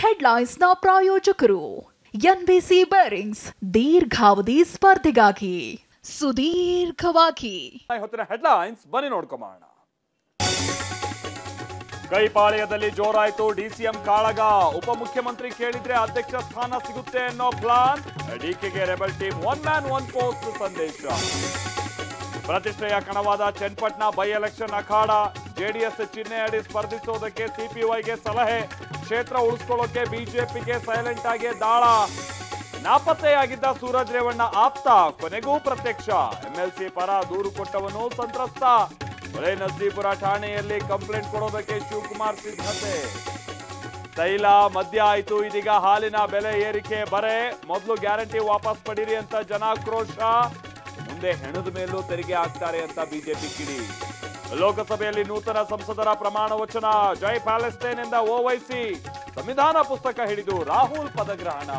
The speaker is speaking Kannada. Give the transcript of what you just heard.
ಹೆಡ್ಲೈನ್ಸ್ನ ಪ್ರಾಯೋಜಕರು ಎನ್ಬಿಸಿ ಬೇರಿಂಗ್ಸ್ ದೀರ್ಘಾವಧಿ ಸ್ಪರ್ಧೆಗಾಗಿ ಸುದೀರ್ಘವಾಗಿ. ಹೊತ್ತಿನ ಹೆಡ್ಲೈನ್ಸ್ ಬನ್ನಿ ನೋಡ್ಕೊಂಬೋಣ. ಕೈಪಾಳ್ಯದಲ್ಲಿ ಜೋರಾಯ್ತು ಡಿಸಿಎಂ ಕಾಳಗ. ಉಪಮುಖ್ಯಮಂತ್ರಿ ಕೇಳಿದ್ರೆ ಅಧ್ಯಕ್ಷ ಸ್ಥಾನ ಸಿಗುತ್ತೆ ಅನ್ನೋ ಪ್ಲಾನ್. ಡಿಕೆಗೆ rebel team one man one post ಸಂದೇಶ. ಪ್ರತಿಷ್ಠೆಯ ಕಣವಾದ ಚನ್ನಪಟ್ಟಣ ಬೈ ಎಲೆಕ್ಷನ್ ಅಖಾಡ. ಜೆಡಿಎಸ್ ಚಿಹ್ನೆ ಅಡಿ ಸ್ಪರ್ಧಿಸೋದಕ್ಕೆ ಸಿಪಿವೈಗೆ ಸಲಹೆ. ಕ್ಷೇತ್ರ ಉಳಿಸ್ಕೊಳ್ಳೋಕೆ ಬಿಜೆಪಿಗೆ ಸೈಲೆಂಟ್ ಆಗಿ ದಾಳ. ನಾಪತ್ತೆಯಾಗಿದ್ದ ಸೂರಜ್ ರೇವಣ್ಣ ಆಪ್ತ ಕೊನೆಗೂ ಪ್ರತ್ಯಕ್ಷ. ಎಂಎಲ್ಸಿ ಪರ ದೂರು ಕೊಟ್ಟವನು ಸಂತ್ರಸ್ತ. ಹೊಳೆ ನರಸೀಪುರ ಠಾಣೆಯಲ್ಲಿ ಕಂಪ್ಲೇಂಟ್ ಕೊಡೋದಕ್ಕೆ ಶಿವಕುಮಾರ್ ಸಿದ್ಧತೆ. ತೈಲ ಮದ್ಯ ಆಯ್ತು, ಇದೀಗ ಹಾಲಿನ ಬೆಲೆ ಏರಿಕೆ ಬರೆ. ಮೊದಲು ಗ್ಯಾರಂಟಿ ವಾಪಸ್ ಪಡೀರಿ ಅಂತ ಜನಾಕ್ರೋಶ. ಮುಂದೆ ಹೆಣದ ಮೇಲೂ ತೆರಿಗೆ ಹಾಕ್ತಾರೆ ಅಂತ ಬಿಜೆಪಿ ಕಿಡಿ. ಲೋಕಸಭೆಯಲ್ಲಿ ನೂತನ ಸಂಸದರ ಪ್ರಮಾಣ ವಚನ. ಜೈ ಪ್ಯಾಲೆಸ್ತೇನ್ ಎಂದ ಓವೈಸಿ. ಸಂವಿಧಾನ ಪುಸ್ತಕ ಹಿಡಿದು ರಾಹುಲ್ ಪದಗ್ರಹಣ.